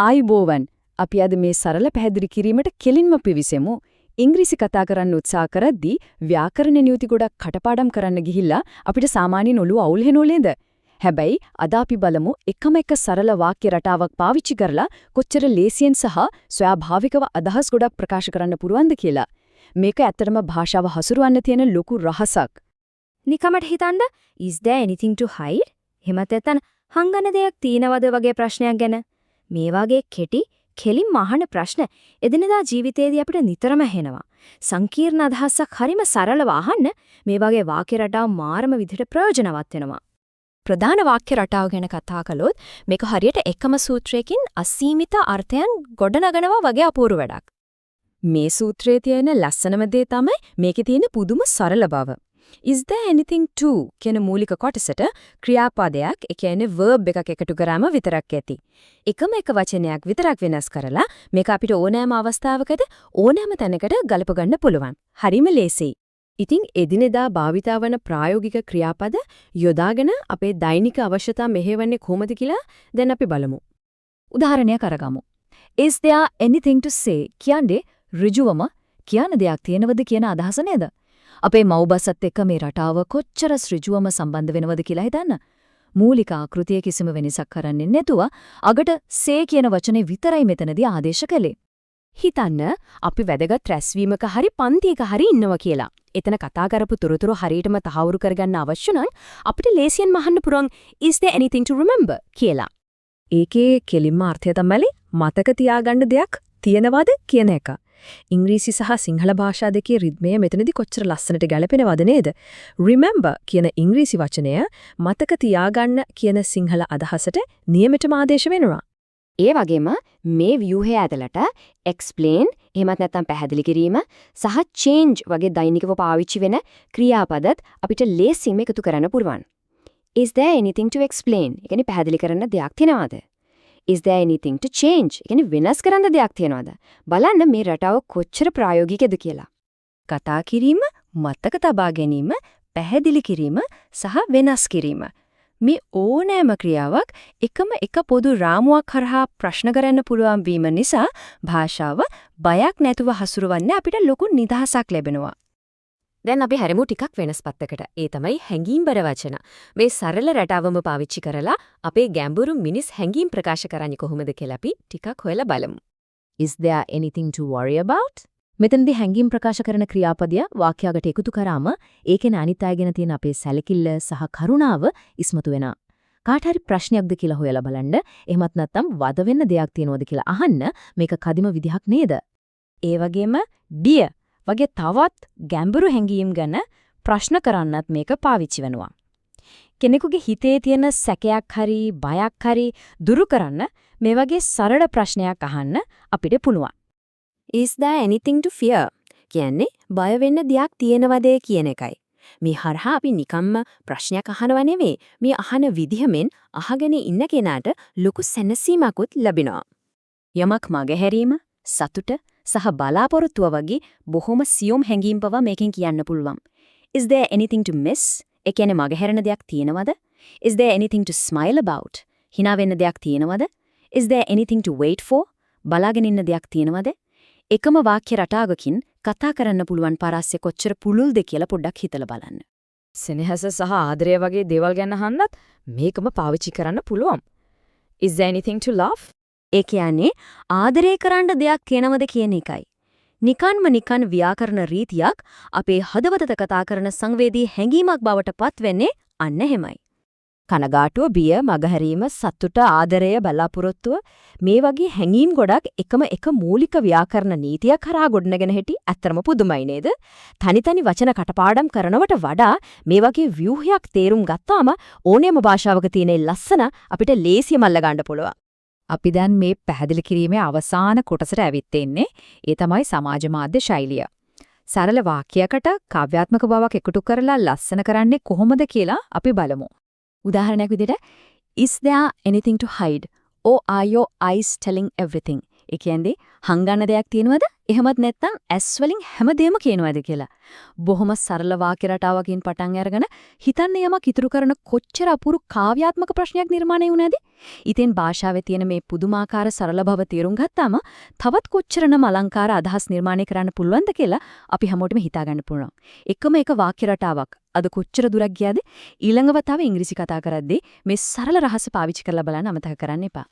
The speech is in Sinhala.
ආයුබෝවන්. අපි අද මේ සරල පැහැදිලි කිරීමට කෙලින්ම පිවිසෙමු. ඉංග්‍රීසි කතා කරන්න උත්සාහ කරද්දී ව්‍යාකරණ නියුති ගොඩක් කටපාඩම් කරන්න ගිහිල්ලා අපිට සාමාන්‍යයෙන් ඔළුව අවුල් වෙනෝ නේද? හැබැයි අද අපි බලමු එකම එක සරල වාක්‍ය රටාවක් පාවිච්චි කරලා කොච්චර ලේසියෙන් සහ ස්වභාවිකව අදහස් ගොඩක් ප්‍රකාශ කරන්න පුරවන්ද කියලා. මේක ඇත්තටම භාෂාව හසුරවන්න තියෙන ලොකු රහසක්. නිකමට හිතන්න is there anything to hide? එහෙමත් නැත්නම් හංගන දෙයක් තියෙනවද වගේ ප්‍රශ්නයක් ගැන. මේ වගේ කෙටි කෙලින්ම අහන ප්‍රශ්න එදිනදා ජීවිතේදී අපිට නිතරම ඇහෙනවා. සංකීර්ණ අදහසක් හරිම සරලව අහන්න මේ වගේ වාක්‍ය රටාව මාරම විදිහට ප්‍රයෝජනවත් වෙනවා. ප්‍රධාන වාක්‍ය රටාව ගැන කතා කළොත් මේක හරියට එකම සූත්‍රයකින් අසීමිත අර්ථයන් ගොඩනගනවා වගේ අපූර්ව වැඩක්. මේ සූත්‍රයේ තියෙන ලස්සනම දේ තමයි මේකේ තියෙන පුදුම සරල බව. Is there anything to කියන මූලික කොටසට ක්‍රියාපදයක්, ඒ කියන්නේ verb එකක් එකතු කරාම විතරක් ඇති. එකම එක වචනයක් විතරක් වෙනස් කරලා මේක අපිට ඕනෑම අවස්ථාවකද ඕනෑම තැනකට ගලප ගන්න පුළුවන්. හරිම ලේසියි. ඉතින් එදිනෙදා භාවිතා වන ප්‍රායෝගික ක්‍රියාපද යොදාගෙන අපේ දෛනික අවශ්‍යතා මෙහෙවන්නේ කොහොමද කියලා දැන් අපි බලමු. උදාහරණයක් අරගමු. Is there anything to say කියන්නේ ඍජුවම කියන දෙයක් තියෙනවද කියන අදහස නේද? අපේ මව්බසත් එක්ක මේ රටාව කොච්චර ඍජුවම සම්බන්ධ වෙනවද කියලා හිතන්න. මූලික ආකෘතිය කිසිම වෙනසක් කරන්නේ නැතුව අගට say කියන වචනේ විතරයි මෙතනදී ආදේශ කළේ. හිතන්න අපි වැදගත් රැස්වීමක හරි පන්තියක හරි ඉන්නවා කියලා. එතන කතා කරපු තොරතුරු හරියටම තහවුරු කරගන්න අවශ්‍ය නම් අපිට ලේසියෙන් අහන්න පුරන් is there anything to remember කියලා. ඒකේ කෙලින්ම අර්ථය තමයි මතක තියාගන්න දෙයක් තියෙනවද කියන එක. ඉංග්‍රීසි සහ සිංහල භාෂා දෙකේ රිද්මය මෙතනදී කොච්චර ලස්සනට ගැලපෙනවද නේද? remember කියන ඉංග්‍රීසි වචනය මතක තියාගන්න කියන සිංහල අදහසට නියමිතම ආදේශ වෙනවා. ඒ වගේම මේ ව්‍යුහය ඇතුළට explain එහෙමත් නැත්නම් පැහැදිලි කිරීම සහ change වගේ දෛනිකව පාවිච්චි වෙන ක්‍රියාපදත් අපිට ලේසියෙන් එකතු කරන්න පුළුවන්. Is there anything to explain? ඒ කියන්නේ පැහැදිලි කරන්න දෙයක් තියෙනවද? Is there anything to change? ඒ කියන්නේ වෙනස් කරන්න දෙයක් තියෙනවද? බලන්න මේ රටාව කොච්චර ප්‍රායෝගිකද කියලා. කතා කිරීම, මතක තබා ගැනීම, පැහැදිලි කිරීම සහ වෙනස් කිරීම. මේ ඕනෑම ක්‍රියාවක් එකම එක පොදු රාමුවක් කරහා ප්‍රශ්න කරන්න පුළුවන් වීම නිසා භාෂාව බයක් නැතුව හසුරවන්න අපිට ලොකු නිදහසක් ලැබෙනවා. දැන් අපි හැරෙමු ටිකක් වෙනස් පැත්තකට. ඒ තමයි හැඟීම්බර වචන. මේ සරල රටාවම පාවිච්චි කරලා අපේ ගැඹුරු මිනිස් හැඟීම් ප්‍රකාශ කරන්නේ කොහොමද කියලා අපි ටිකක් හොයලා බලමු. Is there anything to worry about? මෙතනදී හැඟීම් ප්‍රකාශ කරන ක්‍රියාපදය වාක්‍යයකට එකතු කරාම ඒකේ අනිත් අය ගැන තියෙන අපේ සැලකිල්ල සහ කරුණාව ඉස්මතු වෙනවා. කාට හරි ප්‍රශ්නයක්ද කියලා හොයලා බලන්න. එහෙමත් නැත්නම් වද වෙන්න දෙයක් තියෙනවද කියලා අහන්න මේක කදිම විදිහක් නේද? ඒ වගේම dear වගේ තවත් ගැඹුරු හැඟීම් ගැන ප්‍රශ්න කරන්නත් මේක පාවිච්චි වෙනවා. කෙනෙකුගේ හිතේ තියෙන සැකයක් හරි බයක් හරි දුරු කරන්න මේ වගේ සරල ප්‍රශ්නයක් අහන්න අපිට පුළුවන්. Is there anything to fear? කියන්නේ බය වෙන්න දෙයක් තියෙනවද කියන එකයි. මේ හරහා අපි නිකම්ම ප්‍රශ්නයක් අහනව නෙවෙයි. මේ අහන විදිහමෙන් අහගෙන ඉන්න කෙනාට ලොකු සැනසීමකුත් ලැබෙනවා. යමක් මගහැරීම, සතුට සහ බලාපොරොත්තුව වගේ බොහොම සියුම් හැඟීම් පවා මේකෙන් කියන්න පුළුවන්. Is there anything to miss? ඒ කියන්නේ මගහැරෙන දෙයක් තියෙනවද? Is there anything to smile about? hina වෙන්න දෙයක් තියෙනවද? Is there anything to wait for? බලාගෙන ඉන්න දෙයක් තියෙනවද? එකම වාක්‍ය රටාවකින් කතා කරන්න පුළුවන් පරාසය කොච්චර පුළුල්ද කියලා පොඩ්ඩක් හිතලා බලන්න. සෙනෙහස සහ ආදරය වගේ දේවල් ගැන අහන්නත් මේකම පාවිච්චි කරන්න පුළුවන්. Is there anything to love? ඒ කියන්නේ ආදරය කරන්න දෙයක් කියනවද කියන එකයි. නිකන් ව්‍යාකරණ රීතියක් අපේ හදවතට කතා කරන සංවේදී හැඟීමක් බවට පත් වෙන්නේ අන්න එහෙමයි. කනගාටුව, බිය, මගහැරීම, සතුට, ආදරය, බලාපොරොත්තුව මේ වගේ හැඟීම් ගොඩක් එකම එක මූලික ව්‍යාකරණ නීතියක් කරා ගොඩනගෙන හිටි ඇත්තම පුදුමයි නේද? තනි වචන කටපාඩම් කරනවට වඩා මේ වගේ ව්‍යුහයක් තේරුම් ගත්තාම ඕනෑම භාෂාවක තියෙන ලස්සන අපිට ලේසියෙන්ම අල්ල ගන්න පුළුවන්. අපි දැන් මේ පැහැදිලි කිරීමේ අවසාන කොටසට ඇවිත් ඉන්නේ. ඒ තමයි සමාජ මාධ්‍ය ශෛලිය. සරල වාක්‍යයකට කාව්‍යාත්මක බවක් එකතු කරලා ලස්සන කරන්නේ කොහොමද කියලා අපි බලමු. උදාහරණයක් විදිහට is there anything to hide or are your eyes telling everything? ඒ කියන්නේ හංගන්න දෙයක් තියෙනවද? එහෙමත් නැත්නම් ඇස් වලින් හැමදේම කියනවද කියලා. බොහොම සරල වාක්‍ය රටාවකින් පටන් අරගෙන හිතන්න යමක් ඉතුරු කරන කොච්චර අපූර්ව කාව්‍යාත්මක ප්‍රශ්නයක් නිර්මාණය වුණාද? ඉතින් භාෂාවේ තියෙන මේ පුදුමාකාර සරල බව තේරුම් ගත්තාම තවත් කොච්චරනම් අලංකාර අදහස් නිර්මාණය කරන්න පුළුවන්ද කියලා අපි හැමෝටම හිතා ගන්න පුළුවන්. එකම එක වාක්‍ය රටාවක් අද කොච්චර දුරක් ගියාද? ඊළඟ වතාවේ ඉංග්‍රීසි කතා කරද්දී මේ සරල රහස පාවිච්චි කරලා බලන්න අමතක කරන්න එපා.